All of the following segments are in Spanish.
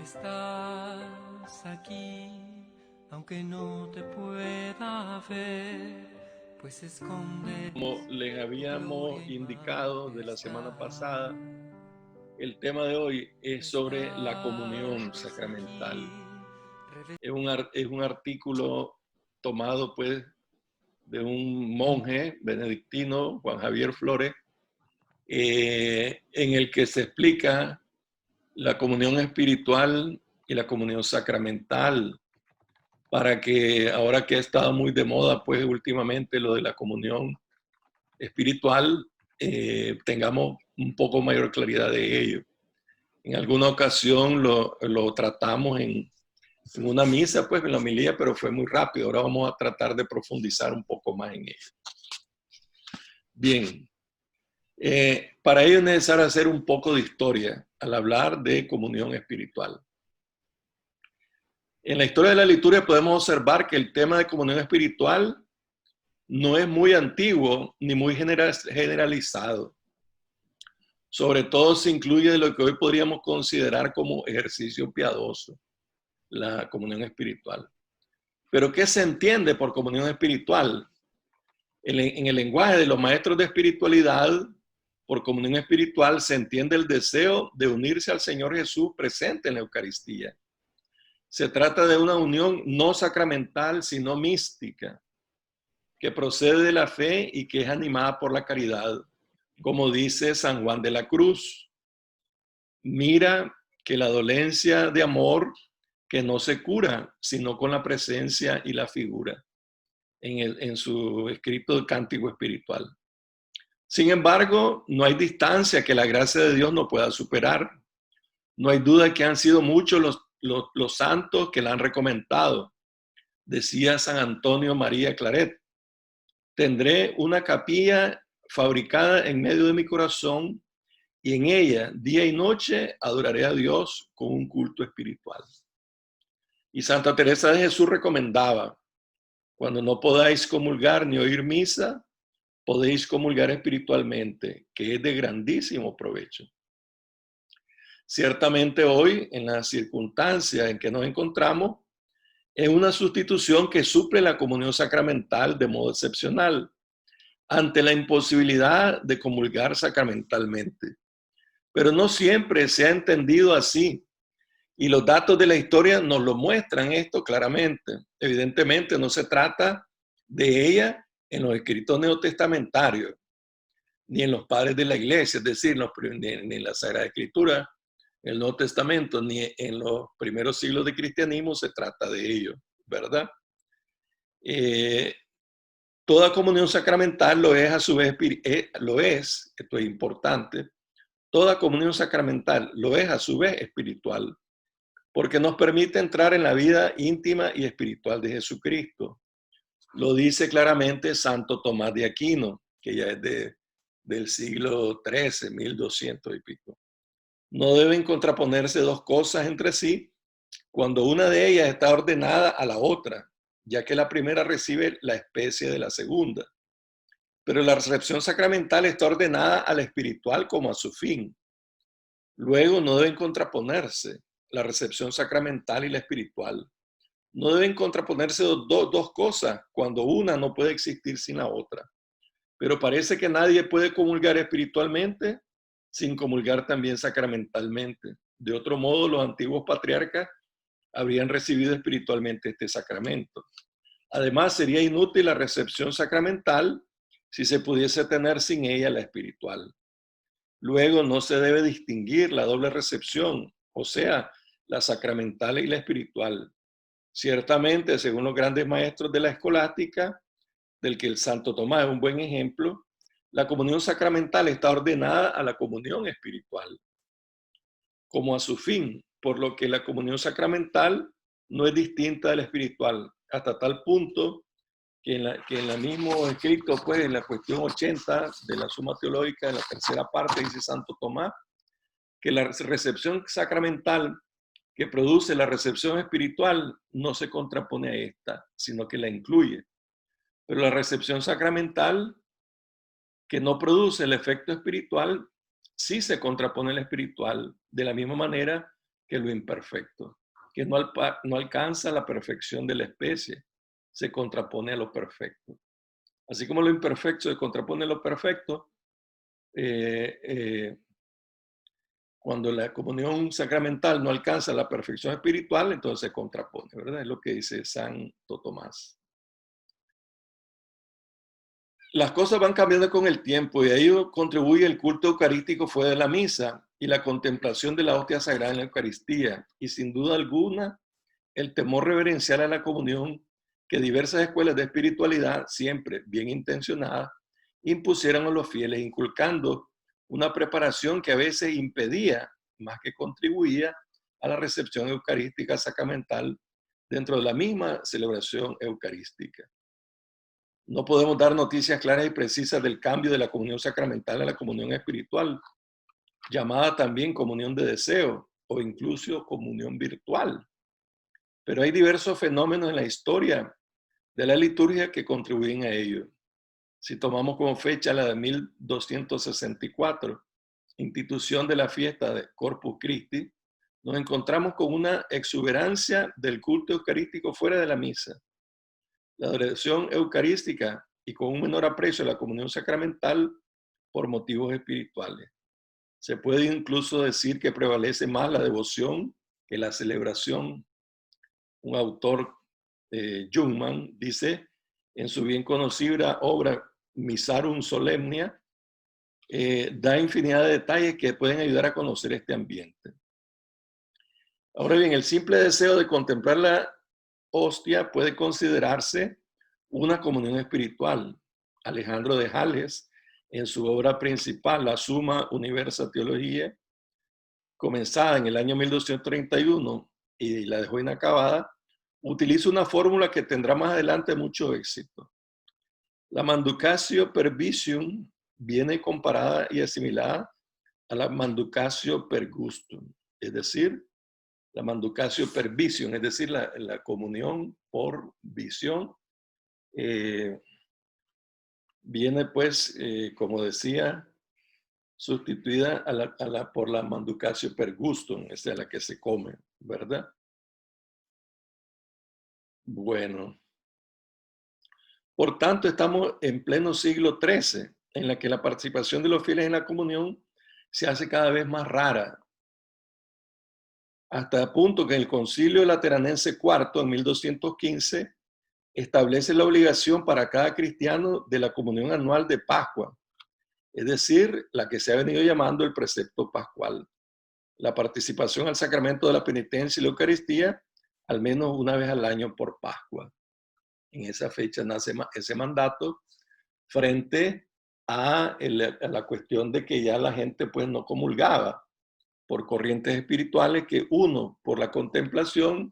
Estás aquí, aunque no te pueda ver, pues escondes Como les tu habíamos gloria y indicado de la semana majestad. pasada, el tema de hoy es sobre la comunión Estás sacramental. aquí, Es un artículo tomado pues de un monje benedictino, Juan Javier Flores, en el que se explica la comunión espiritual y la comunión sacramental, para que ahora que ha estado muy de moda pues últimamente lo de la comunión espiritual, tengamos un poco mayor claridad de ello. En alguna ocasión lo tratamos en una misa, pues en la homilía, pero fue muy rápido. Ahora vamos a tratar de profundizar un poco más en ello. Bien, para ello es necesario hacer un poco de historia al hablar de comunión espiritual. En la historia de la liturgia podemos observar que el tema de comunión espiritual no es muy antiguo ni muy generalizado. Sobre todo se incluye lo que hoy podríamos considerar como ejercicio piadoso, la comunión espiritual. Pero ¿qué se entiende por comunión espiritual? En el lenguaje de los maestros de espiritualidad, por comunión espiritual se entiende el deseo de unirse al Señor Jesús presente en la Eucaristía. Se trata de una unión no sacramental, sino mística, que procede de la fe y que es animada por la caridad, como dice San Juan de la Cruz. Mira que la dolencia de amor que no se cura, sino con la presencia y la figura, en su escrito de Cántico Espiritual. Sin embargo, no hay distancia que la gracia de Dios no pueda superar. No hay duda que han sido muchos los santos que la han recomendado. Decía San Antonio María Claret: tendré una capilla fabricada en medio de mi corazón y en ella, día y noche, adoraré a Dios con un culto espiritual. Y Santa Teresa de Jesús recomendaba: cuando no podáis comulgar ni oír misa, podéis comulgar espiritualmente, que es de grandísimo provecho. Ciertamente hoy, en las circunstancias en que nos encontramos, es una sustitución que suple la comunión sacramental de modo excepcional, ante la imposibilidad de comulgar sacramentalmente. Pero no siempre se ha entendido así, y los datos de la historia nos lo muestran esto claramente. Evidentemente no se trata de ella en los escritos neotestamentarios, ni en los padres de la iglesia, es decir, ni en la Sagrada Escritura, en el Nuevo Testamento, ni en los primeros siglos de cristianismo se trata de ello, ¿verdad? Eh, Toda comunión sacramental lo es a su vez, esto es importante, toda comunión sacramental lo es a su vez espiritual, porque nos permite entrar en la vida íntima y espiritual de Jesucristo. Lo dice claramente Santo Tomás de Aquino, que ya es del siglo XIII, 1200 y pico. No deben contraponerse dos cosas entre sí cuando una de ellas está ordenada a la otra, ya que la primera recibe la especie de la segunda. Pero la recepción sacramental está ordenada a la espiritual como a su fin. Luego no deben contraponerse la recepción sacramental y la espiritual. No deben contraponerse dos cosas cuando una no puede existir sin la otra. Pero parece que nadie puede comulgar espiritualmente sin comulgar también sacramentalmente. De otro modo, los antiguos patriarcas habrían recibido espiritualmente este sacramento. Además, sería inútil la recepción sacramental si se pudiese tener sin ella la espiritual. Luego, no se debe distinguir la doble recepción, o sea, la sacramental y la espiritual. Ciertamente, según los grandes maestros de la escolástica, del que el Santo Tomás es un buen ejemplo, la comunión sacramental está ordenada a la comunión espiritual, como a su fin, por lo que la comunión sacramental no es distinta de la espiritual, hasta tal punto que en la mismo escrito, pues en la cuestión 80 de la Suma Teológica, de la tercera parte, dice Santo Tomás, que la recepción sacramental que produce la recepción espiritual no se contrapone a esta, sino que la incluye. Pero la recepción sacramental que no produce el efecto espiritual sí se contrapone al espiritual, de la misma manera que lo imperfecto, que no alcanza la perfección de la especie, se contrapone a lo perfecto. Así como lo imperfecto se contrapone a lo perfecto, cuando la comunión sacramental no alcanza la perfección espiritual, entonces se contrapone, ¿verdad? Es lo que dice Santo Tomás. Las cosas van cambiando con el tiempo y a ello contribuye el culto eucarístico fuera de la misa y la contemplación de la hostia sagrada en la Eucaristía. Y sin duda alguna, el temor reverencial a la comunión que diversas escuelas de espiritualidad, siempre bien intencionadas, impusieron a los fieles, inculcando una preparación que a veces impedía, más que contribuía, a la recepción eucarística sacramental dentro de la misma celebración eucarística. No podemos dar noticias claras y precisas del cambio de la comunión sacramental a la comunión espiritual, llamada también comunión de deseo o incluso comunión virtual. Pero hay diversos fenómenos en la historia de la liturgia que contribuyen a ello. Si tomamos como fecha la de 1264, institución de la fiesta de Corpus Christi, nos encontramos con una exuberancia del culto eucarístico fuera de la misa, la adoración eucarística y con un menor aprecio a la comunión sacramental por motivos espirituales. Se puede incluso decir que prevalece más la devoción que la celebración. Un autor, Jungmann, dice en su bien conocida obra Misarum Solemnia, da infinidad de detalles que pueden ayudar a conocer este ambiente. Ahora bien, el simple deseo de contemplar la hostia puede considerarse una comunión espiritual. Alejandro de Jales, en su obra principal, la Summa Universa Theologiae, comenzada en el año 1231 y la dejó inacabada, utiliza una fórmula que tendrá más adelante mucho éxito. La Manducatio per Visium viene comparada y asimilada a la Manducatio per Gustum, es decir, la Manducatio per Visium, es decir, la comunión por visión, viene pues, como decía, sustituida por la Manducatio per Gustum, es la que se come, ¿verdad? Bueno, por tanto, estamos en pleno siglo XIII, en la que la participación de los fieles en la comunión se hace cada vez más rara, hasta el punto que el Concilio Lateranense IV, en 1215, establece la obligación para cada cristiano de la comunión anual de Pascua, es decir, la que se ha venido llamando el precepto pascual. La participación al sacramento de la penitencia y la Eucaristía al menos una vez al año por Pascua. En esa fecha nace ese mandato frente a la cuestión de que ya la gente pues no comulgaba por corrientes espirituales, que uno por la contemplación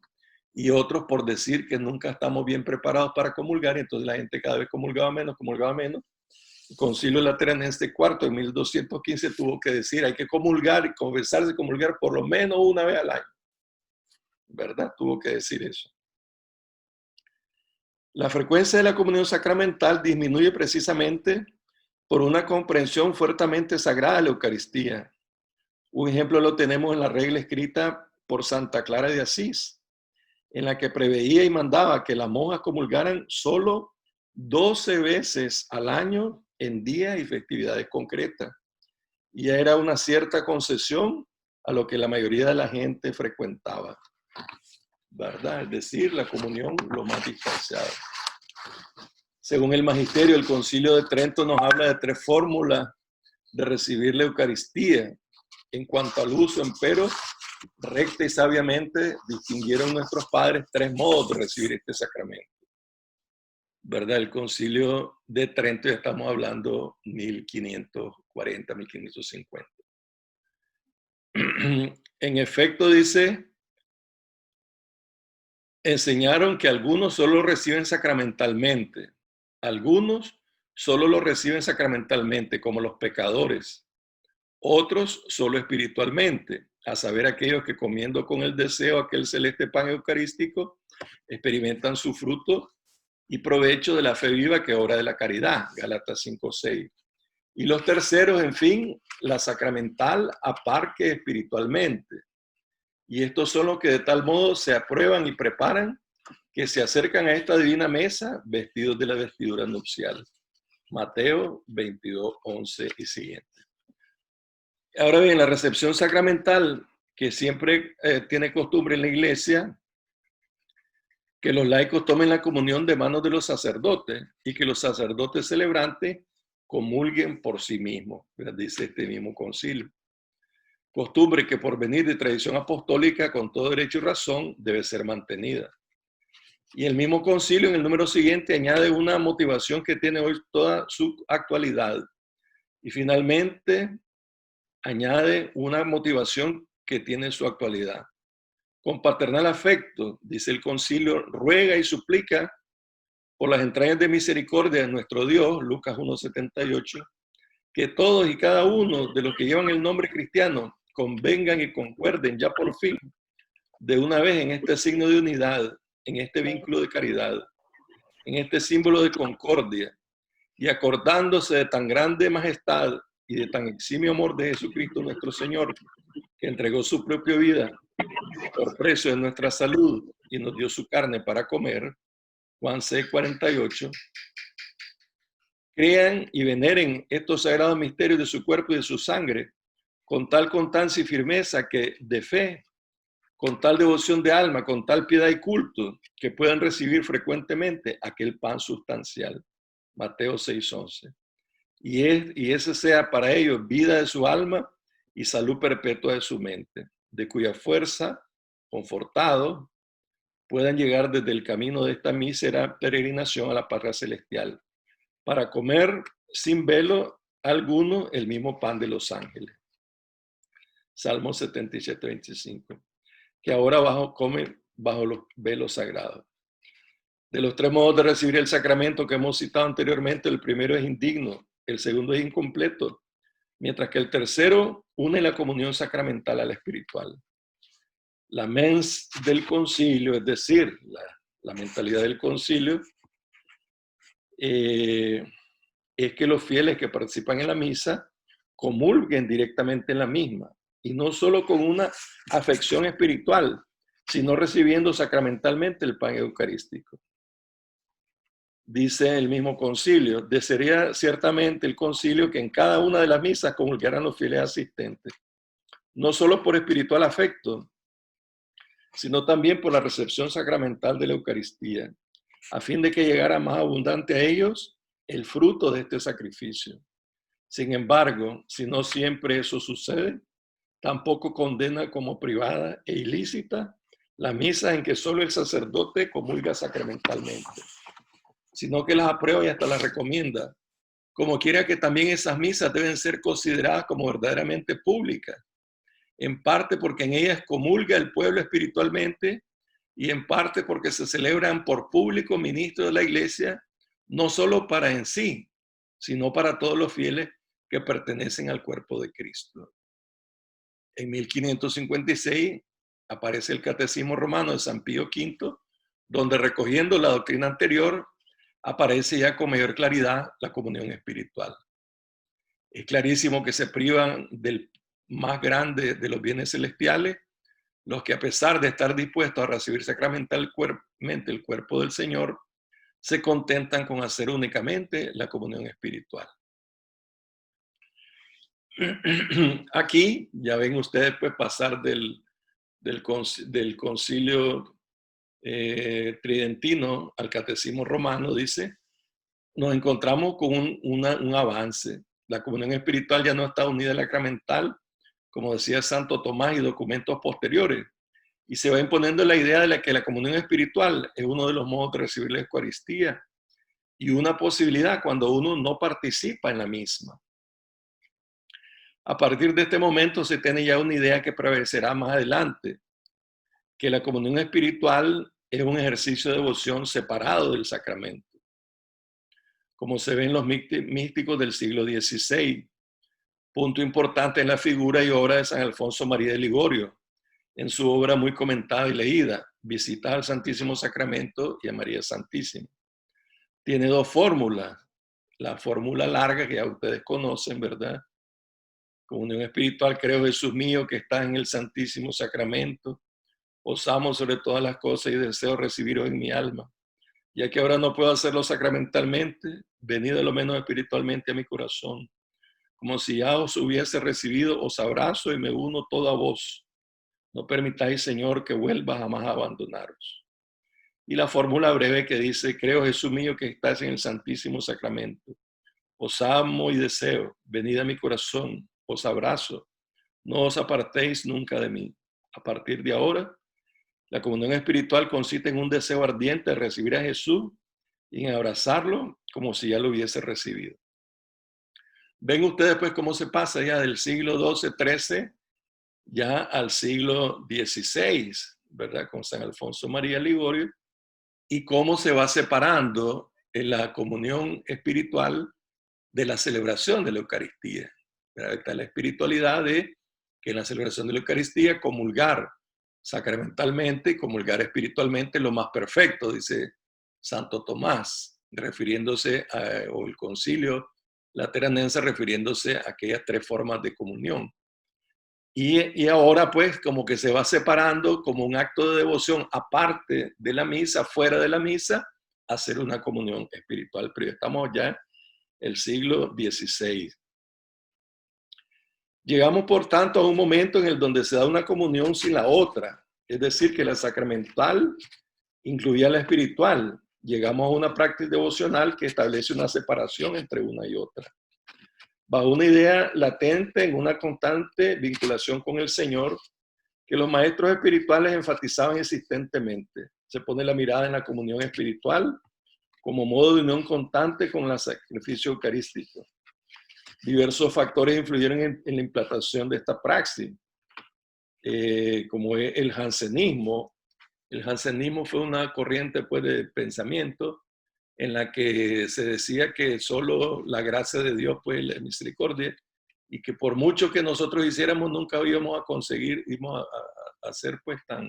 y otros por decir que nunca estamos bien preparados para comulgar, y entonces la gente cada vez comulgaba menos. El Concilio Lateranense IV en 1215 tuvo que decir hay que comulgar y confesarse y comulgar por lo menos una vez al año, ¿verdad? Tuvo que decir eso. La frecuencia de la comunión sacramental disminuye precisamente por una comprensión fuertemente sagrada de la Eucaristía. Un ejemplo lo tenemos en la regla escrita por Santa Clara de Asís, en la que preveía y mandaba que las monjas comulgaran solo 12 veces al año en días y festividades concretas. Y era una cierta concesión a lo que la mayoría de la gente frecuentaba, ¿verdad? Es decir, la comunión lo más distanciado. Según el magisterio, el Concilio de Trento nos habla de 3 fórmulas de recibir la Eucaristía. En cuanto al uso, empero, recta y sabiamente distinguieron nuestros padres 3 modos de recibir este sacramento. ¿Verdad? El Concilio de Trento, ya estamos hablando 1540, 1550. En efecto, dice, enseñaron que algunos solo reciben sacramentalmente, algunos solo lo reciben sacramentalmente, como los pecadores, otros solo espiritualmente, a saber aquellos que comiendo con el deseo aquel celeste pan eucarístico, experimentan su fruto y provecho de la fe viva que obra de la caridad, Gálatas 5:6. Y los terceros, en fin, la sacramental a par que espiritualmente. Y estos son los que de tal modo se aprueban y preparan, que se acercan a esta divina mesa vestidos de la vestidura nupcial. Mateo 22, 11 y siguiente. Ahora bien, la recepción sacramental, que siempre tiene costumbre en la iglesia, que los laicos tomen la comunión de manos de los sacerdotes y que los sacerdotes celebrantes comulguen por sí mismos, dice este mismo concilio. Costumbre que por venir de tradición apostólica con todo derecho y razón debe ser mantenida. Y el mismo concilio en el número siguiente añade una motivación que tiene hoy toda su actualidad. Y finalmente añade una motivación que tiene su actualidad. Con paternal afecto, dice el concilio, ruega y suplica por las entrañas de misericordia de nuestro Dios, Lucas 1:78, que todos y cada uno de los que llevan el nombre cristiano convengan y concuerden ya por fin de una vez en este signo de unidad, en este vínculo de caridad, en este símbolo de concordia, y acordándose de tan grande majestad y de tan eximio amor de Jesucristo nuestro Señor, que entregó su propia vida por precio de nuestra salud y nos dio su carne para comer, Juan 6:48, crean y veneren estos sagrados misterios de su cuerpo y de su sangre, con tal constancia y firmeza que de fe, con tal devoción de alma, con tal piedad y culto, que puedan recibir frecuentemente aquel pan sustancial. Mateo 6:11. Y ese sea para ellos vida de su alma y salud perpetua de su mente, de cuya fuerza, confortados, puedan llegar desde el camino de esta mísera peregrinación a la patria celestial, para comer sin velo alguno el mismo pan de los ángeles. Salmo 77:25. Que ahora comen bajo los velos sagrados. De los tres modos de recibir el sacramento que hemos citado anteriormente, el primero es indigno, el segundo es incompleto, mientras que el tercero une la comunión sacramental a la espiritual. La mens del concilio, es decir, la mentalidad del concilio, es que los fieles que participan en la misa comulguen directamente en la misma, y no solo con una afección espiritual, sino recibiendo sacramentalmente el pan eucarístico. Dice el mismo concilio, desearía ciertamente el concilio que en cada una de las misas comulgaran los fieles asistentes, no solo por espiritual afecto, sino también por la recepción sacramental de la Eucaristía, a fin de que llegara más abundante a ellos el fruto de este sacrificio. Sin embargo, si no siempre eso sucede, tampoco condena como privada e ilícita la misa en que solo el sacerdote comulga sacramentalmente, sino que las aprueba y hasta las recomienda, como quiera que también esas misas deben ser consideradas como verdaderamente públicas, en parte porque en ellas comulga el pueblo espiritualmente y en parte porque se celebran por público ministro de la iglesia, no solo para en sí, sino para todos los fieles que pertenecen al cuerpo de Cristo. En 1556 aparece el Catecismo Romano de San Pío V, donde recogiendo la doctrina anterior, aparece ya con mayor claridad la comunión espiritual. Es clarísimo que se privan del más grande de los bienes celestiales los que, a pesar de estar dispuestos a recibir sacramentalmente el cuerpo del Señor, se contentan con hacer únicamente la comunión espiritual. Aquí ya ven ustedes pues pasar del concilio tridentino al catecismo romano, dice, nos encontramos con un avance. La comunión espiritual ya no está unida al sacramental, como decía Santo Tomás, y documentos posteriores. Y se va imponiendo la idea de que la comunión espiritual es uno de los modos de recibir la Eucaristía y una posibilidad cuando uno no participa en la misma. A partir de este momento se tiene ya una idea que prevalecerá más adelante, que la comunión espiritual es un ejercicio de devoción separado del sacramento, como se ve en los místicos del siglo XVI. Punto importante en la figura y obra de San Alfonso María de Ligorio, en su obra muy comentada y leída, Visita al Santísimo Sacramento y a María Santísima. Tiene dos fórmulas. La fórmula larga que ya ustedes conocen, ¿verdad? Comunión espiritual, creo, Jesús mío, que estás en el Santísimo Sacramento. Os amo sobre todas las cosas y deseo recibiros en mi alma. Ya que ahora no puedo hacerlo sacramentalmente, venid de lo menos espiritualmente a mi corazón. Como si ya os hubiese recibido, os abrazo y me uno todo a vos. No permitáis, Señor, que vuelva jamás a abandonaros. Y la fórmula breve que dice, creo, Jesús mío, que estás en el Santísimo Sacramento. Os amo y deseo, venid a mi corazón, os abrazo, no os apartéis nunca de mí. A partir de ahora, la comunión espiritual consiste en un deseo ardiente de recibir a Jesús y en abrazarlo como si ya lo hubiese recibido. Ven ustedes pues cómo se pasa ya del siglo XII, XIII, ya al siglo XVI, ¿verdad? Con San Alfonso María Ligorio, y cómo se va separando en la comunión espiritual de la celebración de la Eucaristía. Está la espiritualidad de que en la celebración de la Eucaristía comulgar sacramentalmente y comulgar espiritualmente lo más perfecto, dice Santo Tomás, refiriéndose o el concilio lateranense refiriéndose a aquellas tres formas de comunión. Y ahora pues como que se va separando como un acto de devoción aparte de la misa, fuera de la misa, hacer una comunión espiritual. Pero estamos ya el siglo XVI. Llegamos, por tanto, a un momento en el donde se da una comunión sin la otra, es decir, que la sacramental incluía la espiritual. Llegamos a una práctica devocional que establece una separación entre una y otra. Bajo una idea latente en una constante vinculación con el Señor, que los maestros espirituales enfatizaban insistentemente. Se pone la mirada en la comunión espiritual como modo de unión constante con el sacrificio eucarístico. Diversos factores influyeron en la implantación de esta praxis, como el jansenismo. El jansenismo fue una corriente pues, de pensamiento en la que se decía que solo la gracia de Dios, pues la misericordia, y que por mucho que nosotros hiciéramos, nunca íbamos a conseguir, íbamos a hacer pues a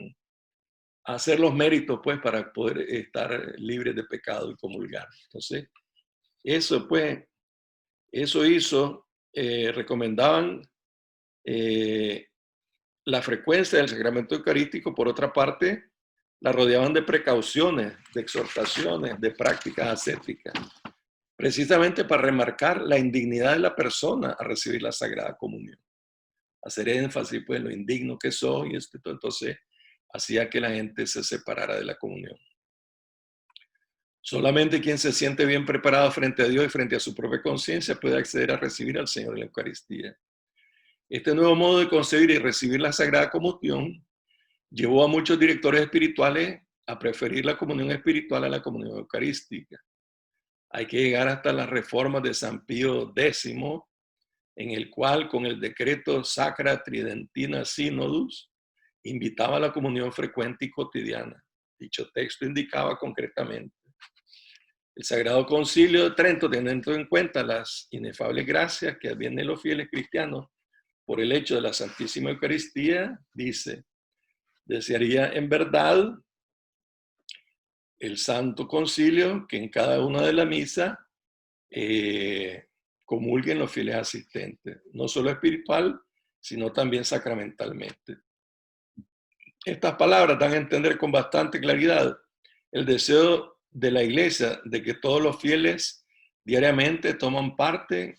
hacer los méritos pues para poder estar libres de pecado y comulgar. Entonces, eso pues, eso hizo, recomendaban la frecuencia del sacramento eucarístico, por otra parte, la rodeaban de precauciones, de exhortaciones, de prácticas ascéticas, precisamente para remarcar la indignidad de la persona a recibir la Sagrada Comunión. Hacer énfasis pues, en lo indigno que soy, entonces hacía que la gente se separara de la comunión. Solamente quien se siente bien preparado frente a Dios y frente a su propia conciencia puede acceder a recibir al Señor en la Eucaristía. Este nuevo modo de concebir y recibir la Sagrada Comunión llevó a muchos directores espirituales a preferir la comunión espiritual a la comunión eucarística. Hay que llegar hasta las reformas de San Pío X, en el cual con el decreto Sacra Tridentina Synodus invitaba a la comunión frecuente y cotidiana. Dicho texto indicaba concretamente: el Sagrado Concilio de Trento, teniendo en cuenta las inefables gracias que advienen los fieles cristianos por el hecho de la Santísima Eucaristía, dice: desearía en verdad el Santo Concilio que en cada una de las misas comulguen los fieles asistentes, no solo espiritual, sino también sacramentalmente. Estas palabras dan a entender con bastante claridad el deseo de la Iglesia de que todos los fieles diariamente tomen parte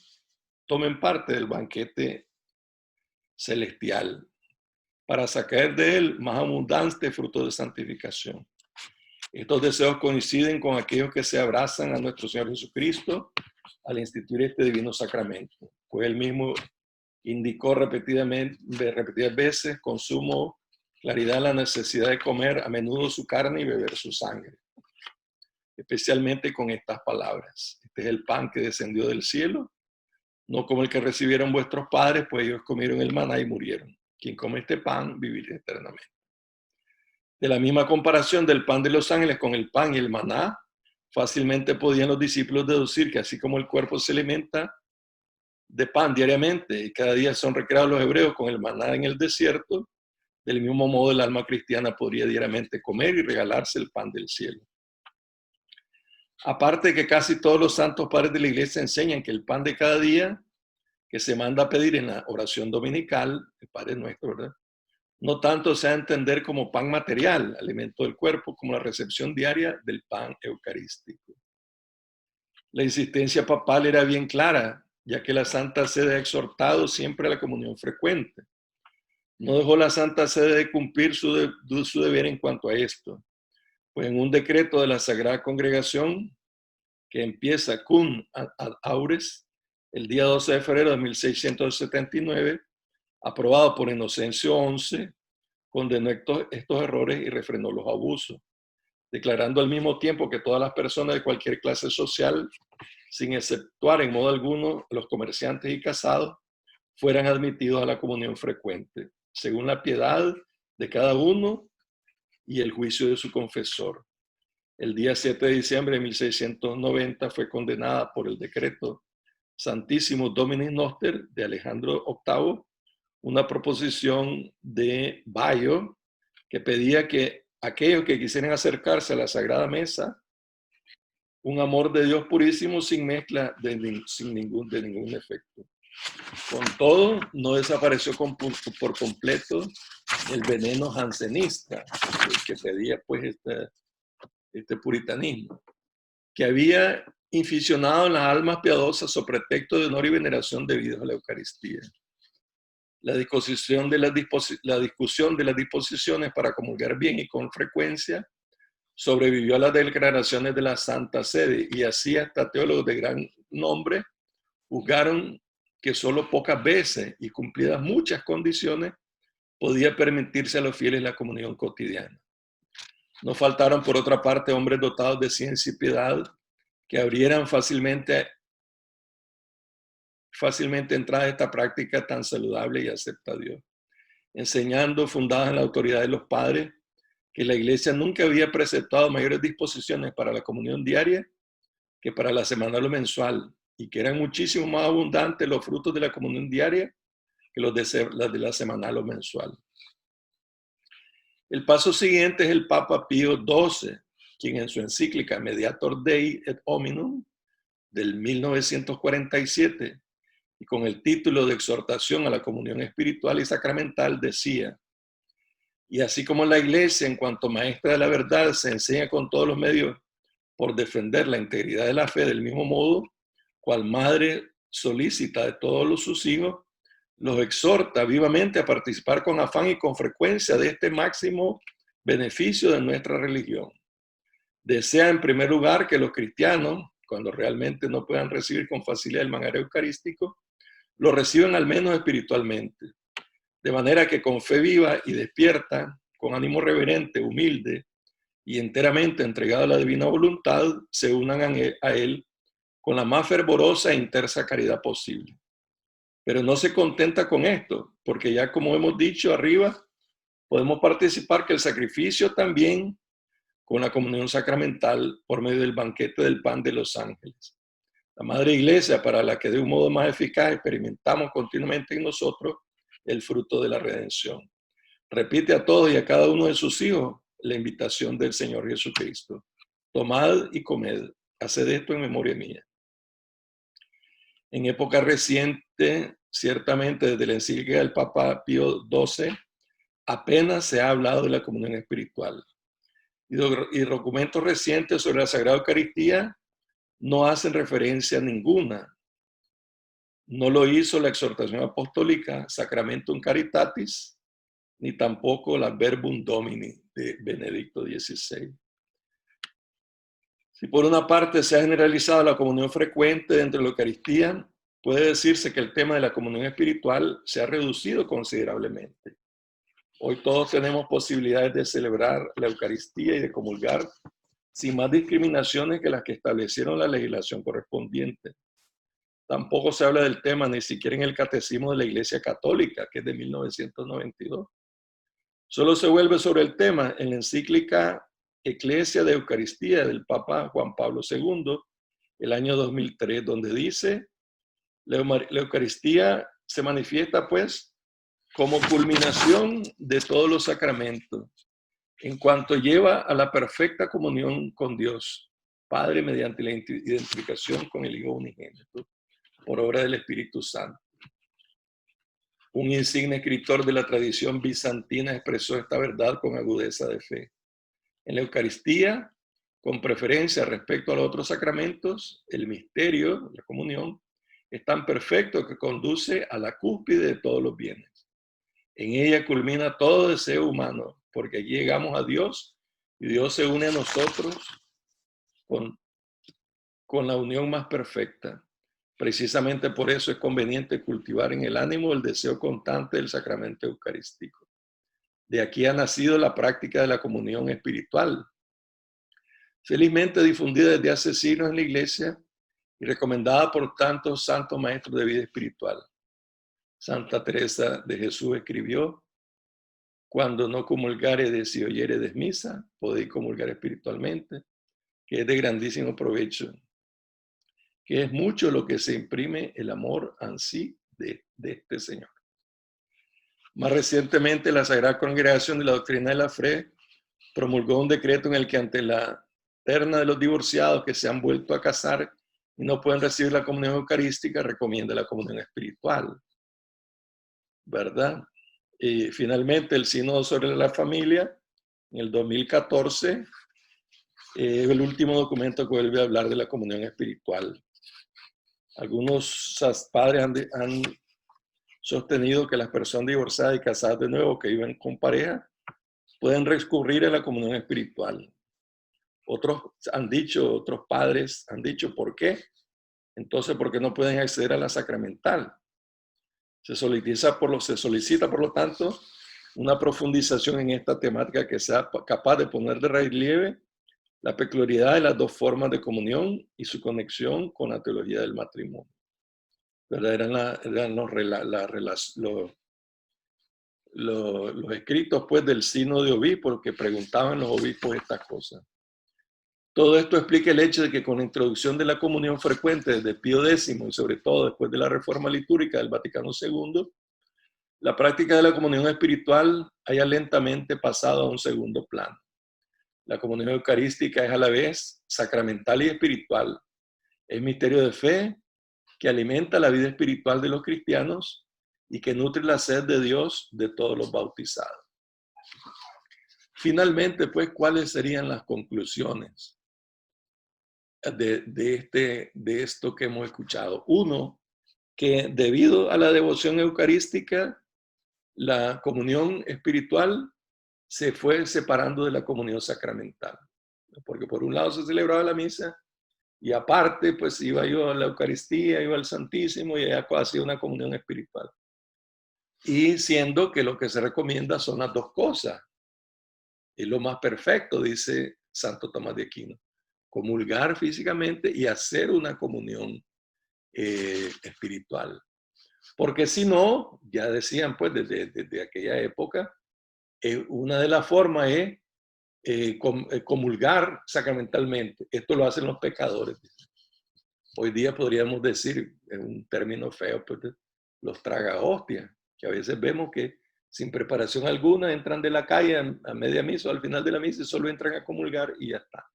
del banquete celestial, para sacar de él más abundante fruto de santificación. Estos deseos coinciden con aquellos que se abrazan a nuestro Señor Jesucristo al instituir este divino sacramento, pues él mismo indicó repetidas veces con sumo claridad la necesidad de comer a menudo su carne y beber su sangre, especialmente con estas palabras: este es el pan que descendió del cielo, no como el que recibieron vuestros padres, pues ellos comieron el maná y murieron. Quien come este pan vivirá eternamente. De la misma comparación del pan de los ángeles con el pan y el maná, fácilmente podían los discípulos deducir que así como el cuerpo se alimenta de pan diariamente y cada día son recreados los hebreos con el maná en el desierto, del mismo modo el alma cristiana podría diariamente comer y regalarse el pan del cielo. Aparte que casi todos los santos padres de la iglesia enseñan que el pan de cada día que se manda a pedir en la oración dominical, el Padre Nuestro, ¿verdad? No tanto se ha de entender como pan material, alimento del cuerpo, como la recepción diaria del pan eucarístico. La insistencia papal era bien clara, ya que la Santa Sede ha exhortado siempre a la comunión frecuente. No dejó la Santa Sede de cumplir su deber en cuanto a esto, pues en un decreto de la Sagrada Congregación, que empieza cum ad aures, el día 12 de febrero de 1679, aprobado por Inocencio XI, condenó estos errores y refrenó los abusos, declarando al mismo tiempo que todas las personas de cualquier clase social, sin exceptuar en modo alguno los comerciantes y casados, fueran admitidos a la comunión frecuente, según la piedad de cada uno y el juicio de su confesor. El día 7 de diciembre de 1690 fue condenada por el decreto Santísimo Dominis Noster de Alejandro VIII, una proposición de Bayo que pedía que aquellos que quisieran acercarse a la Sagrada Mesa, un amor de Dios purísimo sin mezcla sin ningún efecto. Con todo, no desapareció por completo el veneno jansenista que pedía pues este puritanismo, que había inficionado en las almas piadosas sobre pretexto de honor y veneración debidos a la Eucaristía. La discusión de las disposiciones para comulgar bien y con frecuencia sobrevivió a las declaraciones de la Santa Sede, y así hasta teólogos de gran nombre juzgaron que solo pocas veces y cumplidas muchas condiciones podía permitirse a los fieles la comunión cotidiana. No faltaron, por otra parte, hombres dotados de ciencia y piedad que abrieran fácilmente entrada a esta práctica tan saludable y acepta a Dios, enseñando, fundadas en la autoridad de los padres, que la Iglesia nunca había preceptado mayores disposiciones para la comunión diaria que para la semanal o mensual, y que eran muchísimo más abundantes los frutos de la comunión diaria que los de la semanal o mensual. El paso siguiente es el Papa Pío XII, quien en su encíclica Mediator Dei et Hominum del 1947, y con el título de Exhortación a la Comunión Espiritual y Sacramental, decía: y así como la Iglesia, en cuanto maestra de la verdad, se enseña con todos los medios por defender la integridad de la fe, del mismo modo, cual madre solícita de todos sus hijos, los exhorta vivamente a participar con afán y con frecuencia de este máximo beneficio de nuestra religión. Desea, en primer lugar, que los cristianos, cuando realmente no puedan recibir con facilidad el manjar eucarístico, lo reciban al menos espiritualmente, de manera que con fe viva y despierta, con ánimo reverente, humilde y enteramente entregado a la divina voluntad, se unan a él con la más fervorosa e intensa caridad posible. Pero no se contenta con esto, porque ya como hemos dicho arriba, podemos participar que el sacrificio también con la comunión sacramental por medio del banquete del pan de los ángeles. La Madre Iglesia, para la que de un modo más eficaz experimentamos continuamente en nosotros el fruto de la redención. Repite a todos y a cada uno de sus hijos la invitación del Señor Jesucristo. Tomad y comed, haced esto en memoria mía. En época reciente, ciertamente desde la encíclica del Papa Pío XII, apenas se ha hablado de la comunión espiritual. Y documentos recientes sobre la Sagrada Eucaristía no hacen referencia ninguna. No lo hizo la exhortación apostólica Sacramentum Caritatis, ni tampoco la Verbum Domini de Benedicto XVI. Si por una parte se ha generalizado la comunión frecuente dentro de la Eucaristía, puede decirse que el tema de la comunión espiritual se ha reducido considerablemente. Hoy todos tenemos posibilidades de celebrar la Eucaristía y de comulgar sin más discriminaciones que las que establecieron la legislación correspondiente. Tampoco se habla del tema ni siquiera en el Catecismo de la Iglesia Católica, que es de 1992. Solo se vuelve sobre el tema en la encíclica Ecclesia de Eucaristía del Papa Juan Pablo II, el año 2003, donde dice: la Eucaristía se manifiesta pues como culminación de todos los sacramentos, en cuanto lleva a la perfecta comunión con Dios, Padre, mediante la identificación con el Hijo unigénito, por obra del Espíritu Santo. Un insigne escritor de la tradición bizantina expresó esta verdad con agudeza de fe. En la Eucaristía, con preferencia respecto a los otros sacramentos, el misterio, la comunión, es tan perfecto que conduce a la cúspide de todos los bienes. En ella culmina todo deseo humano, porque allí llegamos a Dios y Dios se une a nosotros con la unión más perfecta. Precisamente por eso es conveniente cultivar en el ánimo el deseo constante del sacramento eucarístico. De aquí ha nacido la práctica de la comunión espiritual, felizmente difundida desde hace siglos en la Iglesia y recomendada por tantos santos maestros de vida espiritual. Santa Teresa de Jesús escribió: cuando no comulgaredes y oyeredes misa, podéis comulgar espiritualmente, que es de grandísimo provecho, que es mucho lo que se imprime el amor ansí de este Señor. Más recientemente, la Sagrada Congregación de la Doctrina de la Fe promulgó un decreto en el que, ante la terna de los divorciados que se han vuelto a casar y no pueden recibir la comunión eucarística, recomienda la comunión espiritual, ¿verdad? Y finalmente, el Sínodo sobre la Familia, en el 2014, es el último documento que vuelve a hablar de la comunión espiritual. Algunos padres han sostenido que las personas divorciadas y casadas de nuevo que viven con pareja pueden recurrir a la comunión espiritual. Otros padres han dicho, ¿por qué? Entonces, ¿por qué no pueden acceder a la sacramental? Se solicita, por lo tanto, una profundización en esta temática que sea capaz de poner de relieve la peculiaridad de las dos formas de comunión y su conexión con la teología del matrimonio. ¿Verdad? Eran los escritos pues, del Sínodo de Obispos que preguntaban los obispos estas cosas. Todo esto explica el hecho de que con la introducción de la comunión frecuente desde Pío X y sobre todo después de la reforma litúrgica del Vaticano II, la práctica de la comunión espiritual haya lentamente pasado a un segundo plano. La comunión eucarística es a la vez sacramental y espiritual. Es misterio de fe que alimenta la vida espiritual de los cristianos y que nutre la sed de Dios de todos los bautizados. Finalmente, pues, ¿cuáles serían las conclusiones de esto que hemos escuchado? Uno, que debido a la devoción eucarística, la comunión espiritual se fue separando de la comunión sacramental, porque por un lado se celebraba la misa y aparte pues iba yo a la Eucaristía, iba al Santísimo y allá hacía una comunión espiritual. Y siendo que lo que se recomienda son las dos cosas. Es lo más perfecto, dice Santo Tomás de Aquino: comulgar físicamente y hacer una comunión espiritual. Porque si no, ya decían pues desde aquella época, una de las formas es comulgar sacramentalmente. Esto lo hacen los pecadores. Hoy día podríamos decir, en un término feo, pues, los tragahostias, que a veces vemos que sin preparación alguna entran de la calle a media misa o al final de la misa y solo entran a comulgar y ya está.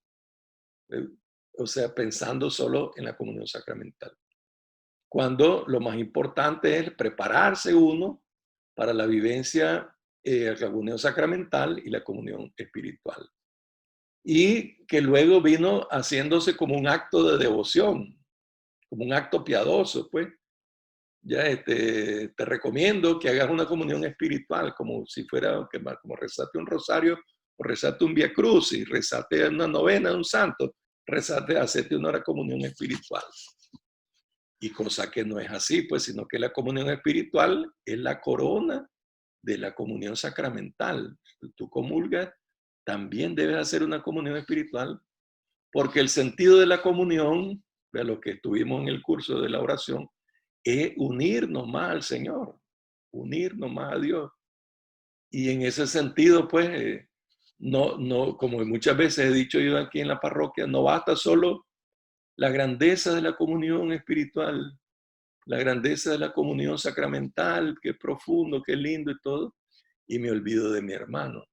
O sea, pensando solo en la comunión sacramental. Cuando lo más importante es prepararse uno para la vivencia de la comunión sacramental y la comunión espiritual. Y que luego vino haciéndose como un acto de devoción, como un acto piadoso, pues. Ya te recomiendo que hagas una comunión espiritual, como si fuera, como rezate un rosario, o rezate un Vía Crucis, rezate una novena de un santo, hacete una comunión espiritual. Y cosa que no es así, pues, sino que la comunión espiritual es la corona de la comunión sacramental. Tú comulgas, también debes hacer una comunión espiritual, porque el sentido de la comunión, de lo que estuvimos en el curso de la oración, es unirnos más al Señor, unirnos más a Dios. Y en ese sentido, pues, no, como muchas veces he dicho yo aquí en la parroquia, no basta solo la grandeza de la comunión espiritual, la grandeza de la comunión sacramental, que es profundo, que es lindo y todo, y me olvido de mi hermano.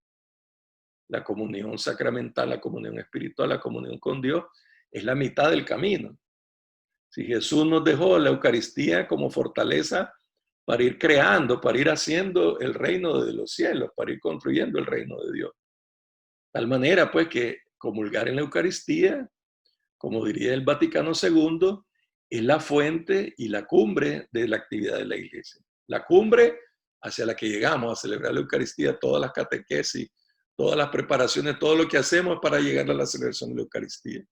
La comunión sacramental, la comunión espiritual, la comunión con Dios, es la mitad del camino. Si Jesús nos dejó la Eucaristía como fortaleza para ir creando, para ir haciendo el reino de los cielos, para ir construyendo el reino de Dios. De tal manera, pues, que comulgar en la Eucaristía, como diría el Vaticano II, es la fuente y la cumbre de la actividad de la Iglesia. La cumbre hacia la que llegamos a celebrar la Eucaristía, todas las catequesis, todas las preparaciones, todo lo que hacemos es para llegar a la celebración de la Eucaristía.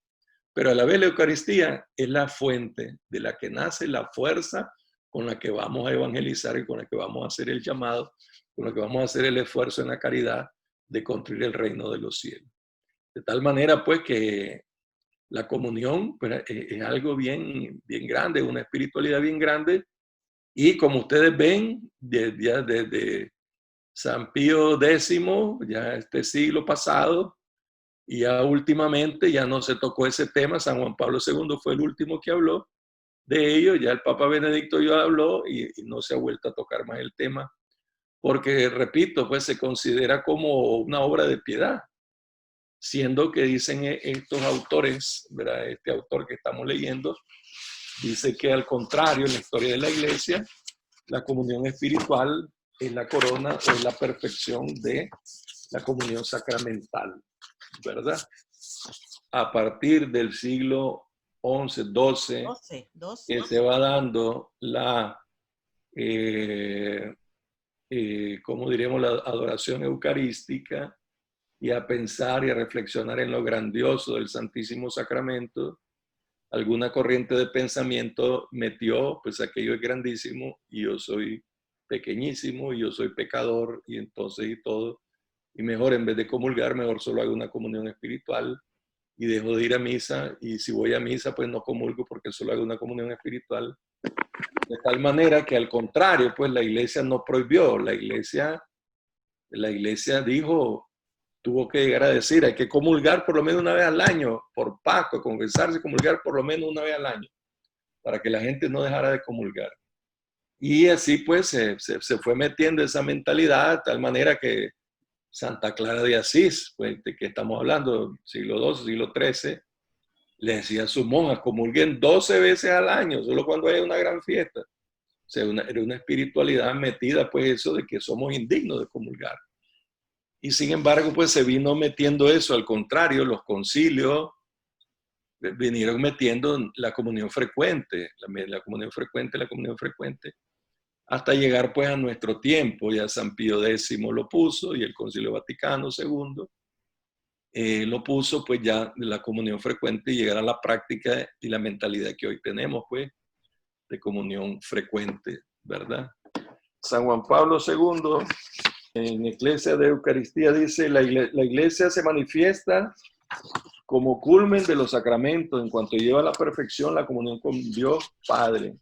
Pero a la vez la Eucaristía es la fuente de la que nace la fuerza con la que vamos a evangelizar y con la que vamos a hacer el llamado, con la que vamos a hacer el esfuerzo en la caridad de construir el reino de los cielos. De tal manera, pues, que la comunión pues, es algo bien, bien grande, una espiritualidad bien grande. Y como ustedes ven, desde San Pío X, ya este siglo pasado, y ya últimamente ya no se tocó ese tema. San Juan Pablo II fue el último que habló de ello, ya el Papa Benedicto ya habló y no se ha vuelto a tocar más el tema, porque, repito, pues se considera como una obra de piedad, siendo que dicen estos autores, ¿verdad? Este autor que estamos leyendo, dice que al contrario, en la historia de la Iglesia, la comunión espiritual es la corona o es la perfección de la comunión sacramental, ¿verdad? A partir del siglo XI, XII, que se va dando la, ¿cómo diremos?, la adoración eucarística, y a pensar y a reflexionar en lo grandioso del Santísimo Sacramento, alguna corriente de pensamiento metió, pues aquello es grandísimo y yo soy pequeñísimo y yo soy pecador y entonces y todo, y mejor en vez de comulgar, mejor solo hago una comunión espiritual y dejo de ir a misa, y si voy a misa pues no comulgo porque solo hago una comunión espiritual. De tal manera que al contrario, pues la Iglesia no prohibió, la Iglesia dijo, tuvo que llegar a decir, hay que comulgar por lo menos una vez al año, por pacto, confesarse, comulgar por lo menos una vez al año, para que la gente no dejara de comulgar. Y así pues se fue metiendo esa mentalidad, de tal manera que Santa Clara de Asís, pues de que estamos hablando, siglo XII, siglo XIII, le decía a sus monjas, comulguen 12 veces al año, solo cuando hay una gran fiesta. O sea, era una espiritualidad metida, pues eso de que somos indignos de comulgar. Y sin embargo, pues se vino metiendo eso, al contrario, los concilios vinieron metiendo la comunión frecuente, la comunión frecuente, hasta llegar pues a nuestro tiempo. Ya San Pío X lo puso y el Concilio Vaticano II lo puso, pues ya la comunión frecuente, y llegar a la práctica y la mentalidad que hoy tenemos, pues, de comunión frecuente, ¿verdad? San Juan Pablo II, en Iglesia de Eucaristía, dice, la iglesia se manifiesta como culmen de los sacramentos en cuanto lleva a la perfección la comunión con Dios Padre,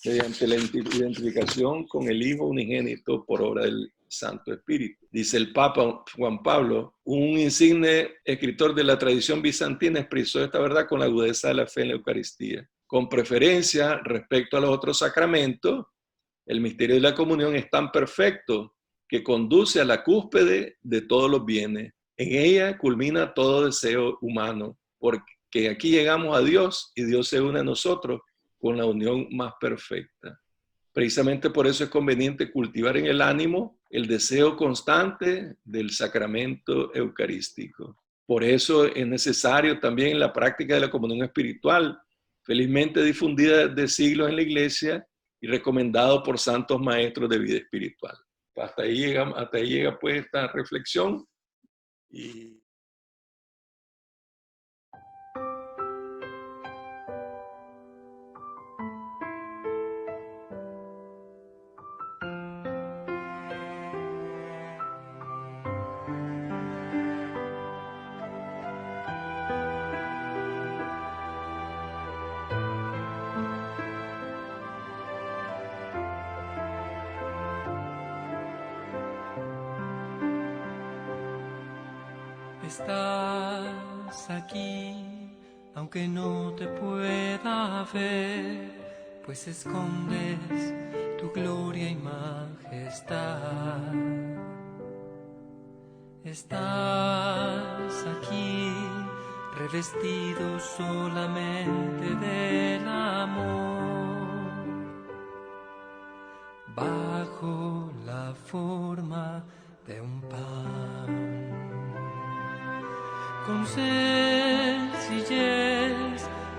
mediante la identificación con el Hijo unigénito por obra del Santo Espíritu. Dice el Papa Juan Pablo, un insigne escritor de la tradición bizantina, expresó esta verdad con la agudeza de la fe en la Eucaristía. Con preferencia respecto a los otros sacramentos, el misterio de la comunión es tan perfecto que conduce a la cúspide de todos los bienes. En ella culmina todo deseo humano, porque aquí llegamos a Dios y Dios se une a nosotros con la unión más perfecta. Precisamente por eso es conveniente cultivar en el ánimo el deseo constante del sacramento eucarístico. Por eso es necesario también la práctica de la comunión espiritual, felizmente difundida desde siglos en la Iglesia y recomendado por santos maestros de vida espiritual. Hasta ahí llega pues esta reflexión. Y Estás aquí, aunque no te pueda ver, pues escondes tu gloria y majestad. Estás aquí, revestido solamente del amor. Con sencillez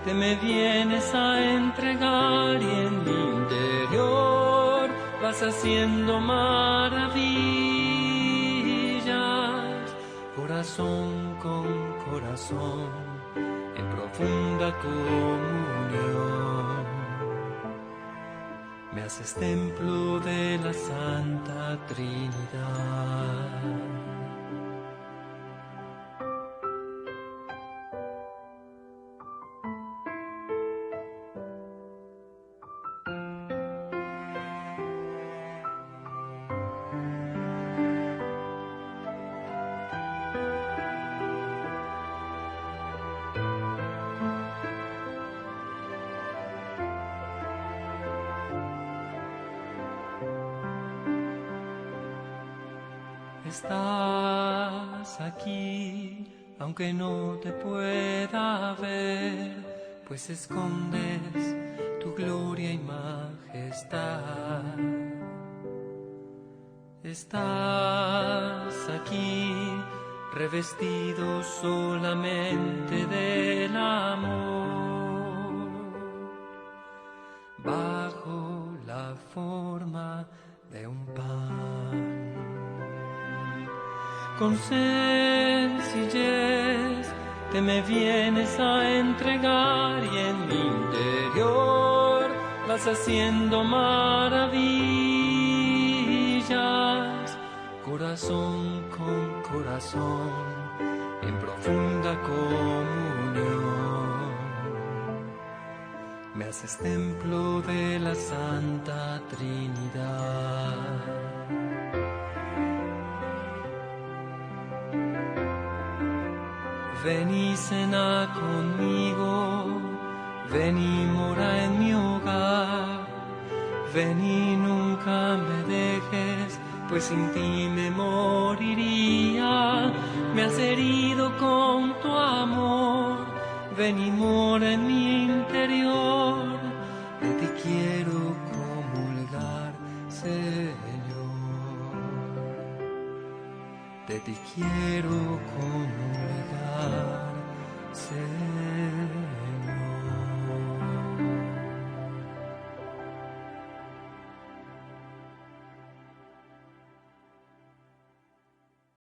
te me vienes a entregar y en mi interior vas haciendo maravillas, corazón con corazón, en profunda comunión. Me haces templo de la Santa Trinidad. Estás aquí, aunque no te pueda ver, pues escondes tu gloria y majestad. Estás aquí, revestido solamente del amor, bajo la forma de un pan. Con sencillez te me vienes a entregar y en mi interior vas haciendo maravillas, corazón con corazón, en profunda comunión. Me haces templo de la Santa Trinidad. Ven y cena conmigo, ven y mora en mi hogar, ven y nunca me dejes, pues sin ti me moriría. Me has herido con tu amor, ven y mora en mi interior, de ti quiero comulgar, Señor, de ti quiero comulgar, Señor.